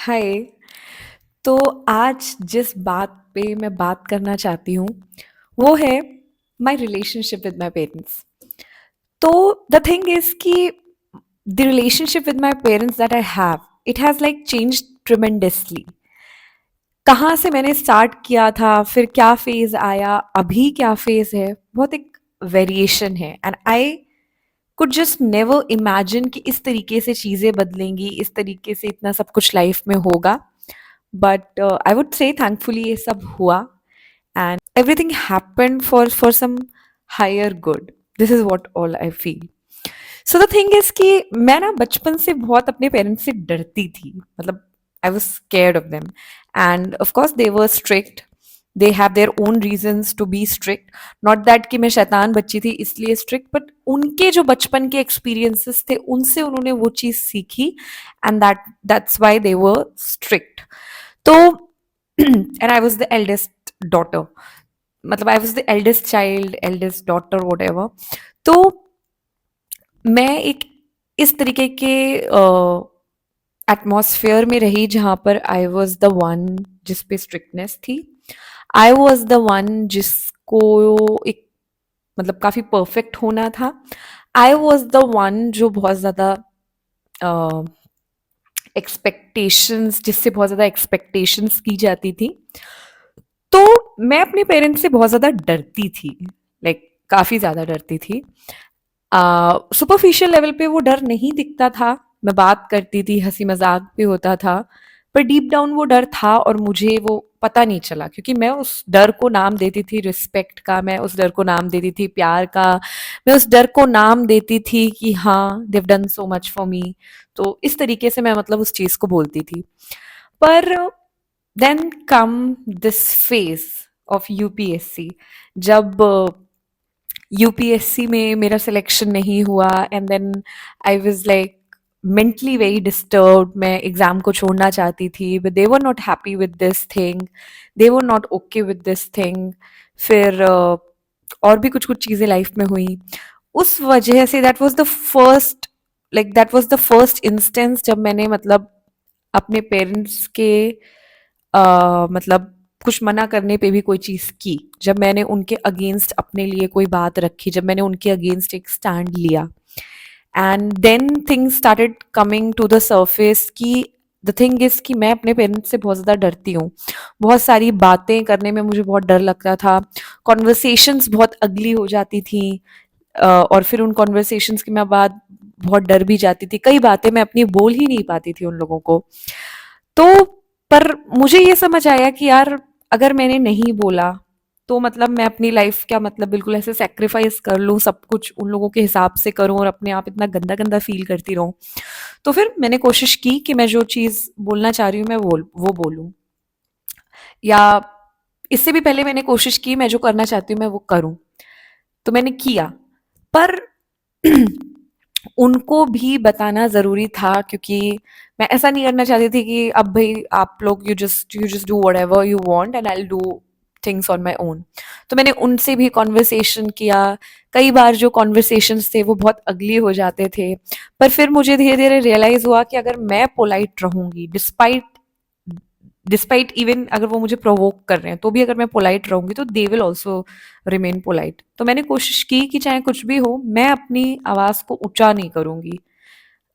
हाय। तो आज जिस बात पे मैं बात करना चाहती हूँ वो है my relationship with my parents. तो द थिंग इज कि the relationship with my parents that I have it has like changed tremendously. कहाँ से मैंने स्टार्ट किया था, फिर क्या फेज आया, अभी क्या फेज है, बहुत एक वेरिएशन है। And I could just never imagine कि इस तरीके से चीज़ें बदलेंगी, इस तरीके से इतना सब कुछ लाइफ में होगा। But I would say thankfully ये सब हुआ and everything happened for some higher good. This is what all I feel. So the thing is कि मैं ना बचपन से बहुत अपने पेरेंट्स से डरती थी। मतलब I was scared of them and of course they were strict. They have their own reasons to be strict. Not that कि मैं शैतान बच्ची थी इसलिए स्ट्रिक्ट, बट उनके जो बचपन के एक्सपीरियंसेस थे उनसे उन्होंने वो चीज़ सीखी and that's why they were strict. तो and I was the eldest daughter, मतलब I was the eldest child, eldest daughter, whatever. तो मैं एक इस तरीके के एटमॉस्फेयर में रही जहाँ पर आई वॉज द वन जिस पे स्ट्रिक्टनेस थी। आई वॉज द वन जिसको एक मतलब काफ़ी परफेक्ट होना था। आई वॉज द वन जो बहुत ज़्यादा एक्सपेक्टेशंस, जिससे बहुत ज़्यादा एक्सपेक्टेशंस की जाती थी। तो मैं अपने पेरेंट्स से बहुत ज़्यादा डरती थी, लाइक काफ़ी ज़्यादा डरती थी। सुपरफिशियल लेवल पे वो डर नहीं दिखता था। मैं बात करती थी, हंसी मजाक भी होता था, पर डीप डाउन वो डर था और मुझे वो पता नहीं चला क्योंकि मैं उस डर को नाम देती थी रिस्पेक्ट का, मैं उस डर को नाम देती थी प्यार का, मैं उस डर को नाम देती थी कि हाँ they've done so much for me. तो इस तरीके से मैं मतलब उस चीज़ को बोलती थी। पर then come this phase of UPSC. जब यूपीएससी में मेरा सिलेक्शन नहीं हुआ and then I was like mentally very disturbed. मैं एग्जाम को छोड़ना चाहती थी but they were not happy with this thing, they were not okay with this thing. फिर और भी कुछ कुछ चीज़ें लाइफ में हुई उस वजह से। That was the first, like that was the first instance जब मैंने मतलब अपने पेरेंट्स के मतलब कुछ मना करने पे भी कोई चीज़ की, जब मैंने उनके अगेंस्ट अपने लिए कोई बात रखी, जब मैंने उनके अगेंस्ट एक स्टैंड लिया। And then things started coming to the surface कि द थिंग इज कि मैं अपने पेरेंट्स से बहुत ज़्यादा डरती हूँ। बहुत सारी बातें करने में मुझे बहुत डर लगता था। कॉन्वर्सेशंस बहुत अगली हो जाती थी। और फिर उन कॉन्वर्सेशंस के मैं बाद बहुत डर भी जाती थी। कई बातें मैं अपनी बोल ही नहीं पाती थी उन लोगों को। तो पर मुझे ये समझ आया कि यार अगर मैंने नहीं बोला तो मतलब मैं अपनी लाइफ क्या मतलब बिल्कुल ऐसे सेक्रीफाइस कर लूँ, सब कुछ उन लोगों के हिसाब से करूँ और अपने आप इतना गंदा गंदा फील करती रहूँ। तो फिर मैंने कोशिश की कि मैं जो चीज़ बोलना चाह रही हूँ मैं वो बोलूँ, या इससे भी पहले मैंने कोशिश की मैं जो करना चाहती हूँ मैं वो करूँ। तो मैंने किया, पर उनको भी बताना ज़रूरी था क्योंकि मैं ऐसा नहीं करना चाहती थी कि अब भाई आप लोग you just do whatever you want and I will do things on my own. तो मैंने उनसे भी कॉन्वर्सेशन किया। कई बार जो कॉन्वर्सेशंस थे वो बहुत अगली हो जाते थे, पर फिर मुझे धीरे धीरे रियलाइज़ हुआ कि अगर मैं पोलाइट रहूँगी डिस्पाइट डिस्पाइट इवन अगर वो मुझे प्रोवोक कर रहे हैं तो भी अगर मैं पोलाइट रहूंगी तो they will also remain polite. तो मैंने कोशिश की कि चाहे कुछ भी हो मैं अपनी आवाज़ को ऊंचा नहीं करूंगी।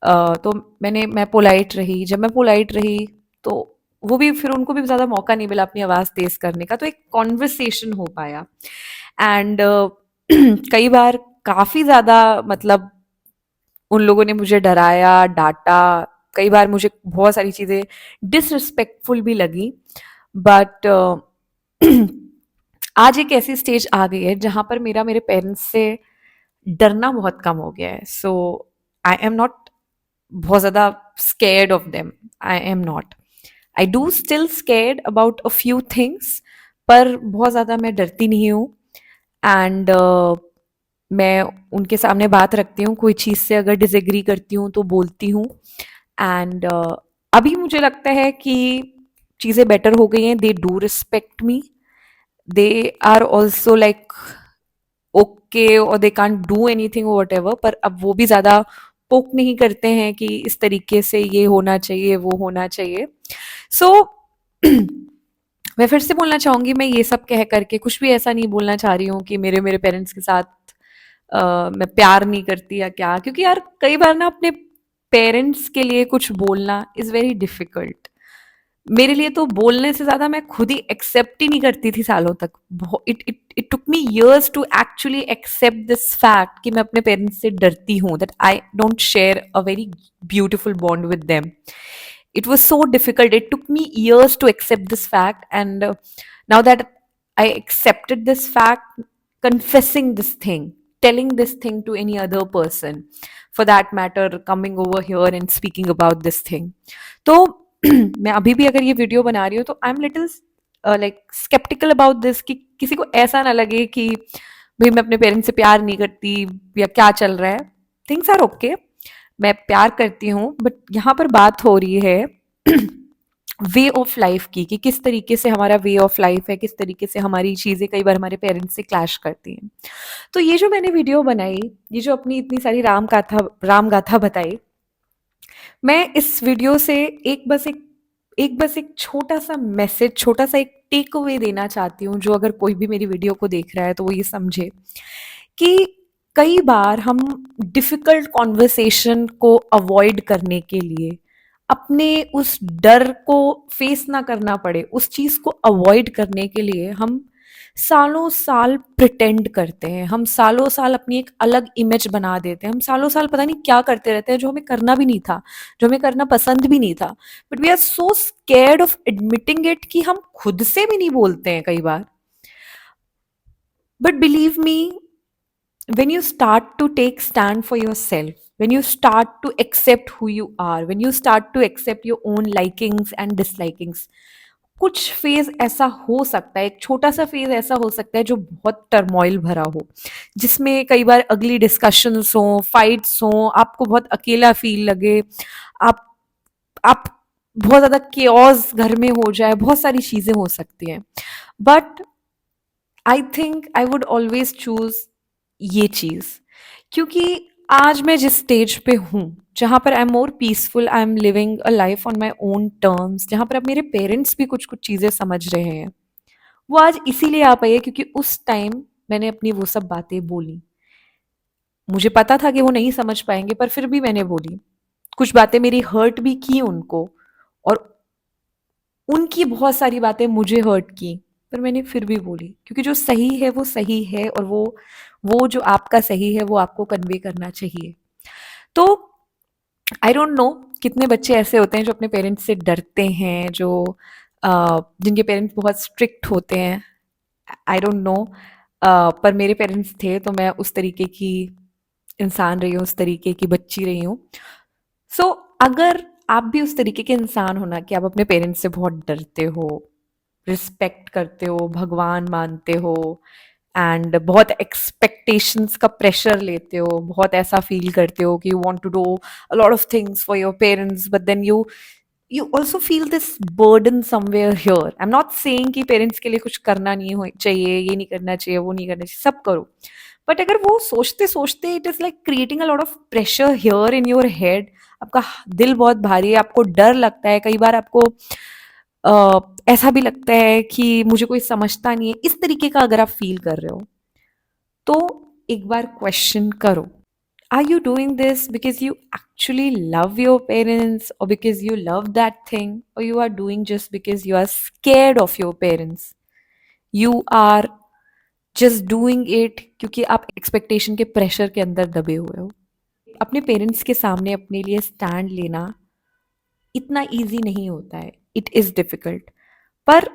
तो मैं पोलाइट रही। जब मैं पोलाइट रही तो वो भी फिर उनको भी ज़्यादा मौका नहीं मिला अपनी आवाज़ तेज़ करने का, तो एक कॉन्वर्सेशन हो पाया। एंड कई बार काफ़ी ज़्यादा मतलब उन लोगों ने मुझे डराया, डाँटा। कई बार मुझे बहुत सारी चीज़ें डिसरिस्पेक्टफुल भी लगी। बट आज एक ऐसी स्टेज आ गई है जहाँ पर मेरा मेरे पेरेंट्स से डरना बहुत कम हो गया है। सो आई एम नॉट बहुत ज़्यादा scared of them. I am not. I do still scared about a few things, पर बहुत ज़्यादा मैं डरती नहीं हूँ। एंड मैं उनके सामने बात रखती हूँ, कोई चीज़ से अगर डिसएग्री करती हूँ तो बोलती हूँ। एंड अभी मुझे लगता है कि चीज़ें बेटर हो गई हैं। They do respect me, they are also like okay और they can't do anything whatever, पर अब वो भी ज़्यादा पोक नहीं करते हैं कि इस तरीके से ये होना चाहिए, वो होना चाहिए। सो मैं फिर से बोलना चाहूँगी, मैं ये सब कह करके कुछ भी ऐसा नहीं बोलना चाह रही हूँ कि मेरे मेरे पेरेंट्स के साथ मैं प्यार नहीं करती या क्या, क्योंकि यार कई बार ना अपने पेरेंट्स के लिए कुछ बोलना इज़ वेरी डिफ़िकल्ट। मेरे लिए तो बोलने से ज़्यादा मैं खुद ही एक्सेप्ट ही नहीं करती थी सालों तक। It it it took me years to actually accept this fact कि मैं अपने पेरेंट्स से डरती हूँ, that I don't share a very beautiful bond with them. It was so difficult. It took me years to accept this fact. And now that I accepted this fact, confessing this thing, telling this thing to any other person, for that matter, coming over here and speaking about this thing. तो मैं अभी भी अगर ये video बना रही हूँ तो I am little like skeptical about this, कि किसी को ऐसा ना लगे कि भाई मैं अपने पेरेंट्स से प्यार नहीं करती या क्या चल रहा है। थिंग्स आर ओके, मैं प्यार करती हूँ, बट यहाँ पर बात हो रही है वे ऑफ लाइफ की, कि किस तरीके से हमारा वे ऑफ लाइफ है, किस तरीके से हमारी चीज़ें कई बार हमारे पेरेंट्स से क्लैश करती हैं। तो ये जो मैंने वीडियो बनाई, ये जो अपनी इतनी सारी राम गाथा बताई, मैं इस वीडियो से एक छोटा सा मैसेज, छोटा सा एक टेक अवे देना चाहती हूँ, जो अगर कोई भी मेरी वीडियो को देख रहा है तो वो ये समझे कि कई बार हम डिफ़िकल्ट कॉन्वर्सेशन को अवॉइड करने के लिए, अपने उस डर को फेस ना करना पड़े, उस चीज़ को अवॉइड करने के लिए हम सालों साल प्रिटेंड करते हैं, हम सालों साल अपनी एक अलग इमेज बना देते हैं, हम सालों साल पता नहीं क्या करते रहते हैं जो हमें करना भी नहीं था, जो हमें करना पसंद भी नहीं था, but we are so scared of admitting it कि हम खुद से भी नहीं बोलते हैं कई बार। But believe me, when you start to take stand for yourself, when you start to accept who you are, when you start to accept your own likings and dislikings, कुछ फेज ऐसा हो सकता है, एक छोटा सा फेज ऐसा हो सकता है जो बहुत टर्मोइल भरा हो, जिसमें कई बार अगली डिस्कशंस हो, फाइट्स हो, आपको बहुत अकेला फील लगे, आप आप बहुत ज़्यादा केओस घर में हो जाए, बहुत सारी चीज़ें हो सकती हैं। But I think I would always choose ये चीज़, क्योंकि आज मैं जिस स्टेज पे हूँ, जहाँ पर I am more peaceful, I am living a life on my own terms, जहाँ पर अब मेरे पेरेंट्स भी कुछ कुछ चीज़ें समझ रहे हैं, वो आज इसीलिए आ पाई है क्योंकि उस टाइम मैंने अपनी वो सब बातें बोली। मुझे पता था कि वो नहीं समझ पाएंगे, पर फिर भी मैंने बोली। कुछ बातें मेरी हर्ट भी की उनको, और उनकी बहुत सारी बातें मुझे हर्ट की, पर मैंने फिर भी बोली, क्योंकि जो सही है वो सही है, और वो जो आपका सही है वो आपको कन्वे करना चाहिए। तो आई डोंट नो कितने बच्चे ऐसे होते हैं जो अपने पेरेंट्स से डरते हैं, जो जिनके पेरेंट्स बहुत स्ट्रिक्ट होते हैं। आई डोंट नो, पर मेरे पेरेंट्स थे तो मैं उस तरीके की इंसान रही हूँ, उस तरीके की बच्ची रही हूँ। सो अगर आप भी उस तरीके के इंसान हो ना, कि आप अपने पेरेंट्स से बहुत डरते हो, रिस्पेक्ट करते हो, भगवान मानते हो, एंड बहुत एक्सपेक्टेशंस का प्रेशर लेते हो, बहुत ऐसा फील करते हो कि you want to do a lot of things for your parents, but then you also feel this burden somewhere here. I am not saying कि पेरेंट्स के लिए कुछ करना नहीं चाहिए, ये नहीं करना चाहिए, वो नहीं करना चाहिए, सब करो, बट अगर वो सोचते सोचते it is like creating a lot of pressure here in your head, आपका दिल बहुत भारी है, आपको डर लगता है, कई बार आपको ऐसा भी लगता है कि मुझे कोई समझता नहीं है, इस तरीके का अगर आप फील कर रहे हो, तो एक बार क्वेश्चन करो, are you doing this because you actually love your parents, or because you love that thing, or you are doing just because you are scared of your parents? You are just doing it क्योंकि आप expectation के pressure के अंदर दबे हुए हो। अपने parents के सामने अपने लिए स्टैंड लेना इतना इजी नहीं होता है, इट इज़ डिफ़िकल्ट, पर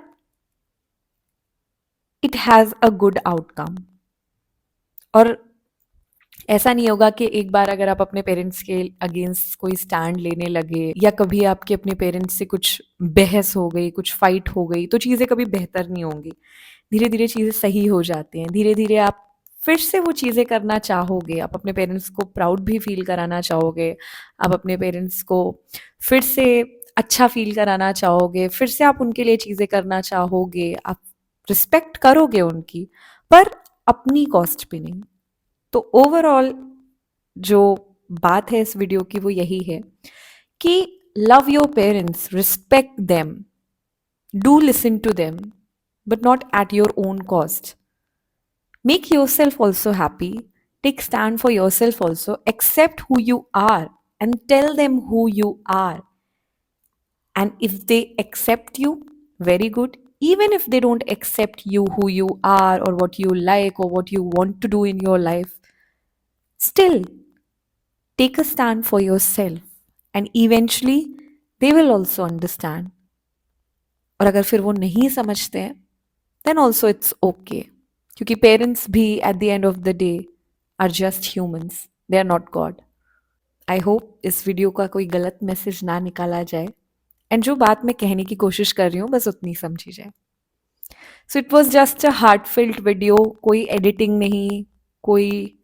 it has a good outcome. और ऐसा नहीं होगा कि एक बार अगर आप अपने पेरेंट्स के अगेंस्ट कोई स्टैंड लेने लगे, या कभी आपके अपने पेरेंट्स से कुछ बहस हो गई, कुछ फाइट हो गई, तो चीज़ें कभी बेहतर नहीं होंगी। धीरे धीरे चीज़ें सही हो जाती हैं, धीरे धीरे आप फिर से वो चीज़ें करना चाहोगे, आप अपने पेरेंट्स को प्राउड भी फील कराना चाहोगे, आप अपने पेरेंट्स को फिर से अच्छा फील कराना चाहोगे, फिर से आप उनके लिए चीज़ें करना चाहोगे, आप रिस्पेक्ट करोगे उनकी, पर अपनी कॉस्ट पे नहीं। तो ओवरऑल जो बात है इस वीडियो की वो यही है कि love your parents, respect them, do listen to them, but not at your own cost. Make yourself also happy. Take stand for yourself also. Accept who you are and tell them who you are. And if they accept you, very good. Even if they don't accept you, who you are, or what you like, or what you want to do in your life, still take a stand for yourself. And eventually, they will also understand. और अगर फिर वो नहीं समझते हैं, then also it's okay. क्योंकि parents भी at the end of the day are just humans. They are not God. I hope इस वीडियो का कोई गलत मैसेज ना निकाला जाए एंड जो बात मैं कहने की कोशिश कर रही हूँ बस उतनी समझी जाए. So it was just a heartfelt video. कोई एडिटिंग नहीं, कोई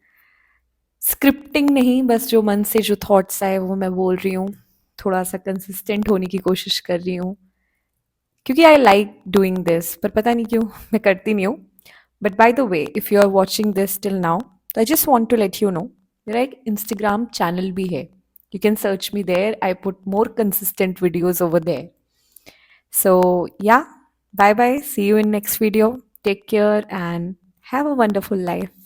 स्क्रिप्टिंग नहीं, बस जो मन से जो थॉट्स आए वो मैं बोल रही हूँ. थोड़ा सा कंसिस्टेंट होने की कोशिश कर रही हूँ क्योंकि आई लाइक डूइंग दिस, पर पता नहीं क्यों मैं करती नहीं हूँ. But by the way, if you are watching this till now, तो I just want to let you know मेरा एक इंस्टाग्राम चैनल भी है. You can search me there. I put more consistent videos over there. So, yeah, bye bye. See you in next video. Take care and have a wonderful life.